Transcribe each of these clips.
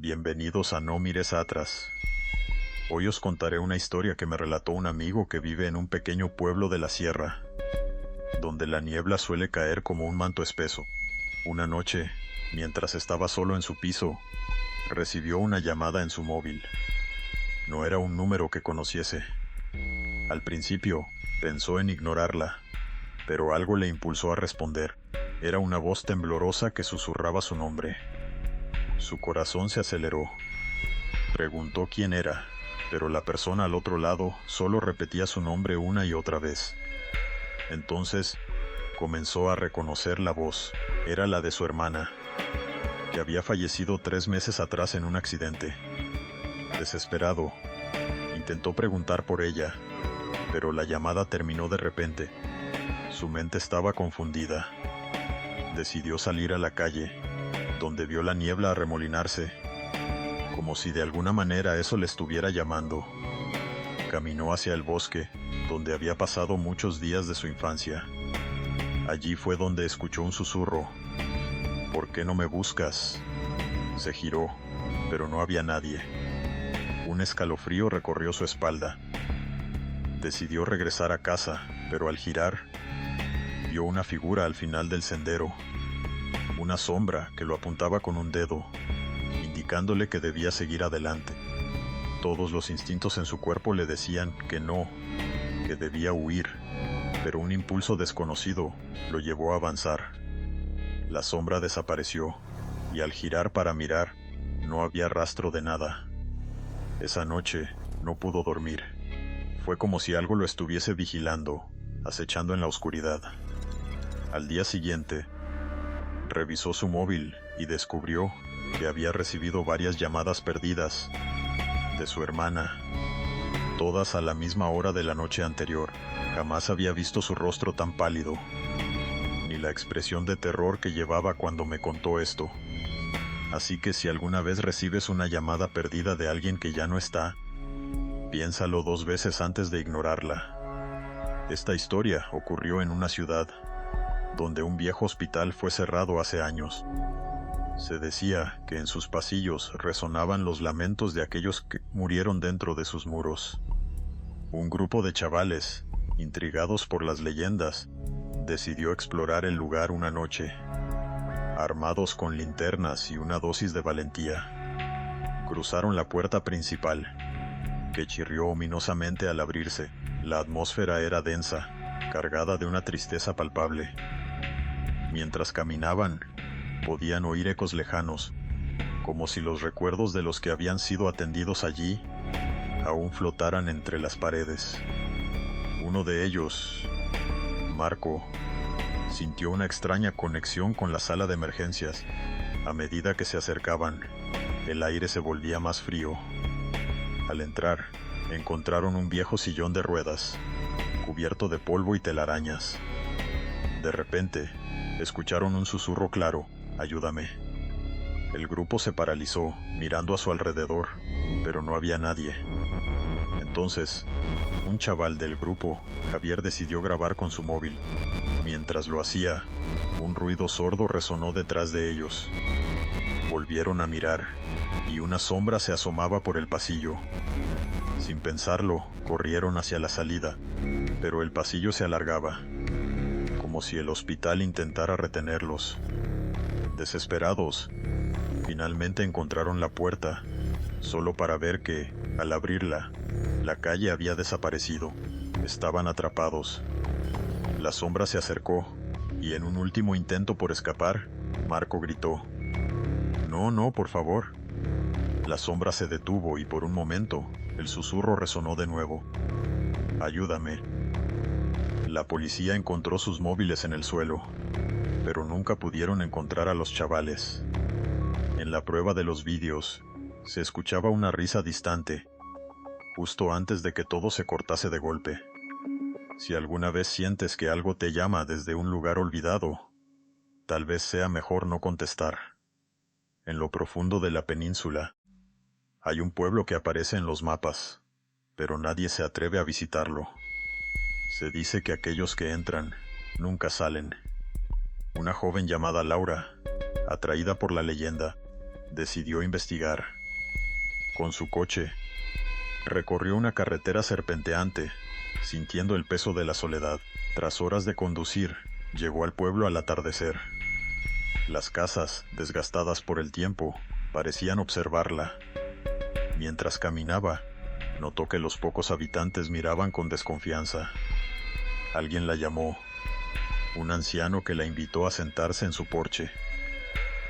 Bienvenidos a No mires atrás. Hoy os contaré una historia que me relató un amigo que vive en un pequeño pueblo de la sierra, donde la niebla suele caer como un manto espeso. Una noche, mientras estaba solo en su piso, recibió una llamada en su móvil. No era un número que conociese. Al principio, pensó en ignorarla, pero algo le impulsó a responder. Era una voz temblorosa que susurraba su nombre. Su corazón se aceleró. Preguntó quién era, pero la persona al otro lado solo repetía su nombre una y otra vez. Entonces, comenzó a reconocer la voz. Era la de su hermana, que había fallecido 3 meses atrás en un accidente. Desesperado, intentó preguntar por ella, pero la llamada terminó de repente. Su mente estaba confundida. Decidió salir a la calle, donde vio la niebla arremolinarse, como si de alguna manera eso le estuviera llamando. Caminó hacia el bosque, donde había pasado muchos días de su infancia. Allí fue donde escuchó un susurro. ¿Por qué no me buscas? Se giró, pero no había nadie. Un escalofrío recorrió su espalda. Decidió regresar a casa, pero al girar, vio una figura al final del sendero. Una sombra que lo apuntaba con un dedo, indicándole que debía seguir adelante. Todos los instintos en su cuerpo le decían que no, que debía huir, pero un impulso desconocido lo llevó a avanzar. La sombra desapareció, y al girar para mirar, no había rastro de nada. Esa noche no pudo dormir. Fue como si algo lo estuviese vigilando, acechando en la oscuridad. Al día siguiente, revisó su móvil y descubrió que había recibido varias llamadas perdidas de su hermana, todas a la misma hora de la noche anterior. Jamás había visto su rostro tan pálido, ni la expresión de terror que llevaba cuando me contó esto. Así que si alguna vez recibes una llamada perdida de alguien que ya no está, piénsalo 2 veces antes de ignorarla. Esta historia ocurrió en una ciudad donde un viejo hospital fue cerrado hace años. Se decía que en sus pasillos resonaban los lamentos de aquellos que murieron dentro de sus muros. Un grupo de chavales, intrigados por las leyendas, decidió explorar el lugar una noche, armados con linternas y una dosis de valentía. Cruzaron la puerta principal, que chirrió ominosamente al abrirse. La atmósfera era densa, cargada de una tristeza palpable. Mientras caminaban, podían oír ecos lejanos, como si los recuerdos de los que habían sido atendidos allí aún flotaran entre las paredes. Uno de ellos, Marco, sintió una extraña conexión con la sala de emergencias. A medida que se acercaban, el aire se volvía más frío. Al entrar, encontraron un viejo sillón de ruedas, cubierto de polvo y telarañas. De repente, escucharon un susurro claro: «Ayúdame». El grupo se paralizó, mirando a su alrededor, pero no había nadie. Entonces, un chaval del grupo, Javier, decidió grabar con su móvil. Mientras lo hacía, un ruido sordo resonó detrás de ellos. Volvieron a mirar, y una sombra se asomaba por el pasillo. Sin pensarlo, corrieron hacia la salida, pero el pasillo se alargaba, como si el hospital intentara retenerlos. Desesperados, finalmente encontraron la puerta, solo para ver que, al abrirla, la calle había desaparecido. Estaban atrapados. La sombra se acercó, y en un último intento por escapar, Marco gritó: «No, no, por favor». La sombra se detuvo y por un momento, el susurro resonó de nuevo: «Ayúdame». La policía encontró sus móviles en el suelo, pero nunca pudieron encontrar a los chavales. En la prueba de los vídeos, se escuchaba una risa distante, justo antes de que todo se cortase de golpe. Si alguna vez sientes que algo te llama desde un lugar olvidado, tal vez sea mejor no contestar. En lo profundo de la península, hay un pueblo que aparece en los mapas, pero nadie se atreve a visitarlo. Se dice que aquellos que entran nunca salen. Una joven llamada Laura, atraída por la leyenda, decidió investigar. Con su coche, recorrió una carretera serpenteante, sintiendo el peso de la soledad. Tras horas de conducir, llegó al pueblo al atardecer. Las casas, desgastadas por el tiempo, parecían observarla. Mientras caminaba, notó que los pocos habitantes miraban con desconfianza. Alguien la llamó, un anciano que la invitó a sentarse en su porche.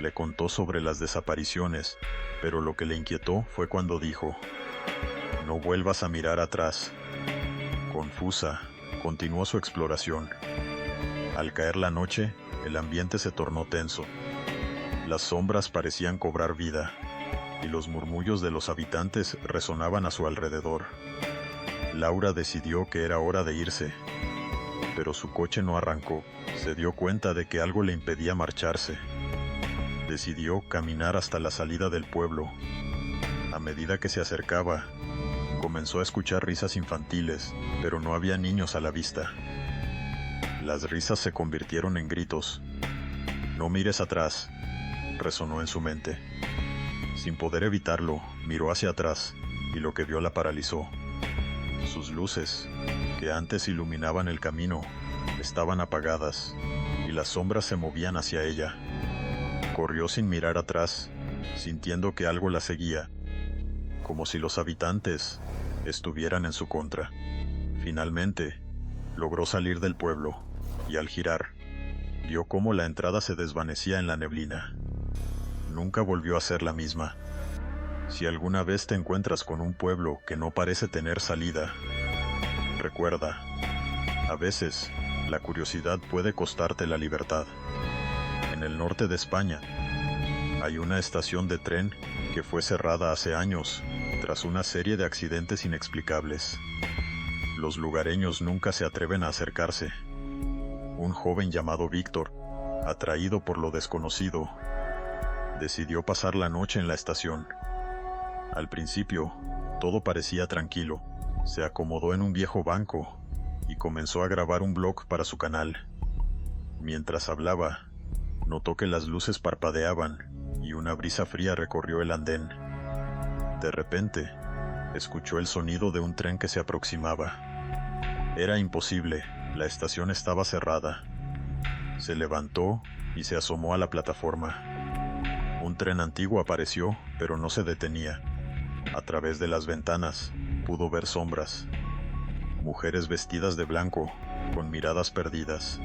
Le contó sobre las desapariciones, pero lo que le inquietó fue cuando dijo: «No vuelvas a mirar atrás». Confusa, continuó su exploración. Al caer la noche, el ambiente se tornó tenso. Las sombras parecían cobrar vida, y los murmullos de los habitantes resonaban a su alrededor. Laura decidió que era hora de irse, pero su coche no arrancó. Se dio cuenta de que algo le impedía marcharse. Decidió caminar hasta la salida del pueblo. A medida que se acercaba, comenzó a escuchar risas infantiles, pero no había niños a la vista. Las risas se convirtieron en gritos. «No mires atrás», resonó en su mente. Sin poder evitarlo, miró hacia atrás, y lo que vio la paralizó. Sus luces, que antes iluminaban el camino, estaban apagadas, y las sombras se movían hacia ella. Corrió sin mirar atrás, sintiendo que algo la seguía, como si los habitantes estuvieran en su contra. Finalmente, logró salir del pueblo, y al girar, vio cómo la entrada se desvanecía en la neblina. Nunca volvió a ser la misma. Si alguna vez te encuentras con un pueblo que no parece tener salida, recuerda, a veces, la curiosidad puede costarte la libertad. En el norte de España, hay una estación de tren que fue cerrada hace años, tras una serie de accidentes inexplicables. Los lugareños nunca se atreven a acercarse. Un joven llamado Víctor, atraído por lo desconocido, decidió pasar la noche en la estación. Al principio, todo parecía tranquilo. Se acomodó en un viejo banco y comenzó a grabar un blog para su canal. Mientras hablaba, notó que las luces parpadeaban y una brisa fría recorrió el andén. De repente, escuchó el sonido de un tren que se aproximaba. Era imposible, la estación estaba cerrada. Se levantó y se asomó a la plataforma. Un tren antiguo apareció, pero no se detenía. A través de las ventanas, pudo ver sombras. Mujeres vestidas de blanco, con miradas perdidas.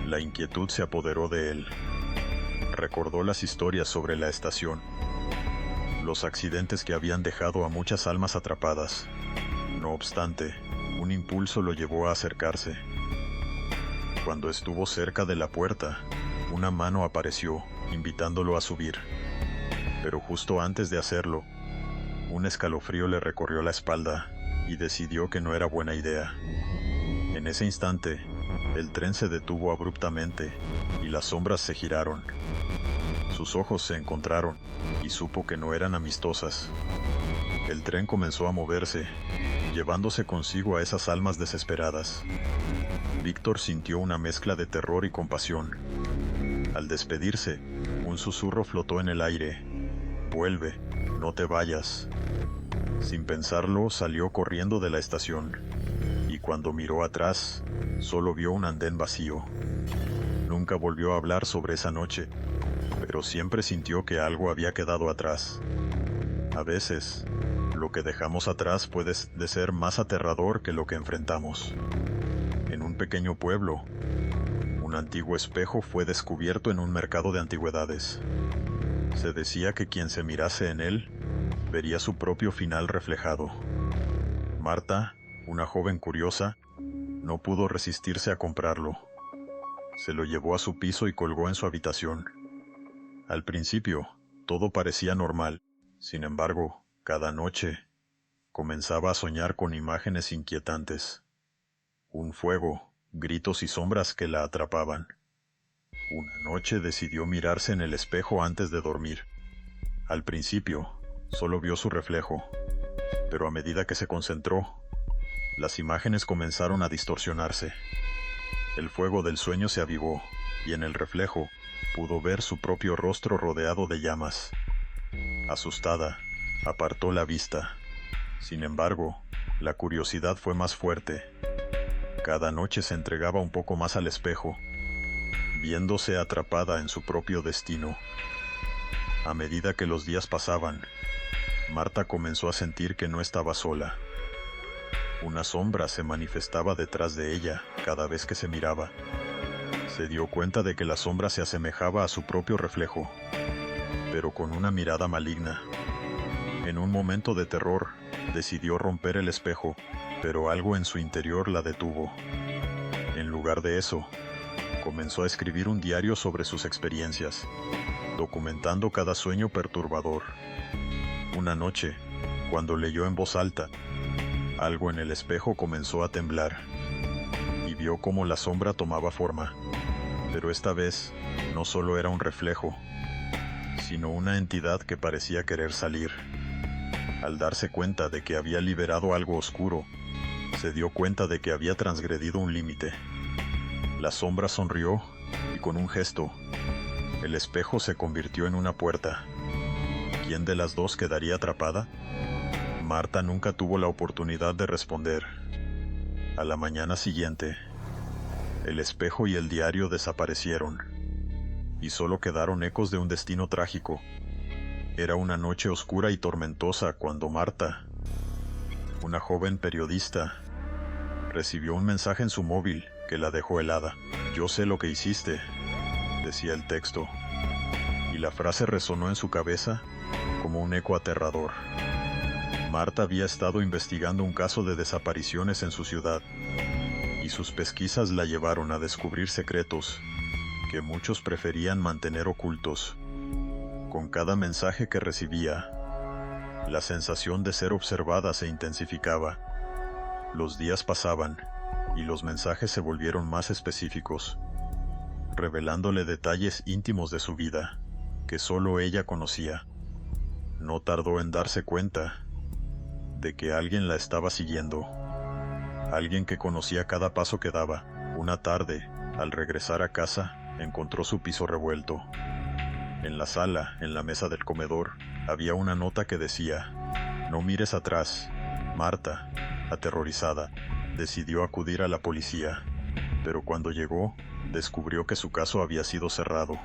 La inquietud se apoderó de él. Recordó las historias sobre la estación, los accidentes que habían dejado a muchas almas atrapadas. No obstante, un impulso lo llevó a acercarse. Cuando estuvo cerca de la puerta, una mano apareció, invitándolo a subir. Pero justo antes de hacerlo, un escalofrío le recorrió la espalda y decidió que no era buena idea. En ese instante, el tren se detuvo abruptamente y las sombras se giraron. Sus ojos se encontraron y supo que no eran amistosas. El tren comenzó a moverse, llevándose consigo a esas almas desesperadas. Víctor sintió una mezcla de terror y compasión. Al despedirse, un susurro flotó en el aire: «Vuelve, no te vayas». Sin pensarlo, salió corriendo de la estación, y cuando miró atrás, solo vio un andén vacío. Nunca volvió a hablar sobre esa noche, pero siempre sintió que algo había quedado atrás. A veces, lo que dejamos atrás puede ser más aterrador que lo que enfrentamos. En un pequeño pueblo, un antiguo espejo fue descubierto en un mercado de antigüedades. Se decía que quien se mirase en él, vería su propio final reflejado. Marta, una joven curiosa, no pudo resistirse a comprarlo. Se lo llevó a su piso y colgó en su habitación. Al principio, todo parecía normal. Sin embargo, cada noche, comenzaba a soñar con imágenes inquietantes. Un fuego, gritos y sombras que la atrapaban. Una noche decidió mirarse en el espejo antes de dormir. Al principio, solo vio su reflejo, pero a medida que se concentró, las imágenes comenzaron a distorsionarse. El fuego del sueño se avivó, y en el reflejo pudo ver su propio rostro rodeado de llamas. Asustada, apartó la vista. Sin embargo, la curiosidad fue más fuerte. Cada noche se entregaba un poco más al espejo, viéndose atrapada en su propio destino. A medida que los días pasaban, Marta comenzó a sentir que no estaba sola. Una sombra se manifestaba detrás de ella cada vez que se miraba. Se dio cuenta de que la sombra se asemejaba a su propio reflejo, pero con una mirada maligna. En un momento de terror, decidió romper el espejo, pero algo en su interior la detuvo. En lugar de eso, comenzó a escribir un diario sobre sus experiencias, documentando cada sueño perturbador. Una noche, cuando leyó en voz alta, algo en el espejo comenzó a temblar, y vio cómo la sombra tomaba forma. Pero esta vez, no solo era un reflejo, sino una entidad que parecía querer salir. Al darse cuenta de que había liberado algo oscuro, se dio cuenta de que había transgredido un límite. La sombra sonrió, y con un gesto, el espejo se convirtió en una puerta. ¿Quién de las dos quedaría atrapada? Marta nunca tuvo la oportunidad de responder. A la mañana siguiente, el espejo y el diario desaparecieron, y solo quedaron ecos de un destino trágico. Era una noche oscura y tormentosa cuando Marta, una joven periodista, recibió un mensaje en su móvil que la dejó helada. «Yo sé lo que hiciste», decía el texto, y la frase resonó en su cabeza como un eco aterrador. Marta había estado investigando un caso de desapariciones en su ciudad, y sus pesquisas la llevaron a descubrir secretos que muchos preferían mantener ocultos. Con cada mensaje que recibía, la sensación de ser observada se intensificaba. Los días pasaban, y los mensajes se volvieron más específicos, revelándole detalles íntimos de su vida, que solo ella conocía. No tardó en darse cuenta de que alguien la estaba siguiendo. Alguien que conocía cada paso que daba. Una tarde, al regresar a casa, encontró su piso revuelto. En la sala, en la mesa del comedor, había una nota que decía: «No mires atrás». Marta, aterrorizada, decidió acudir a la policía, pero cuando llegó, descubrió que su caso había sido cerrado.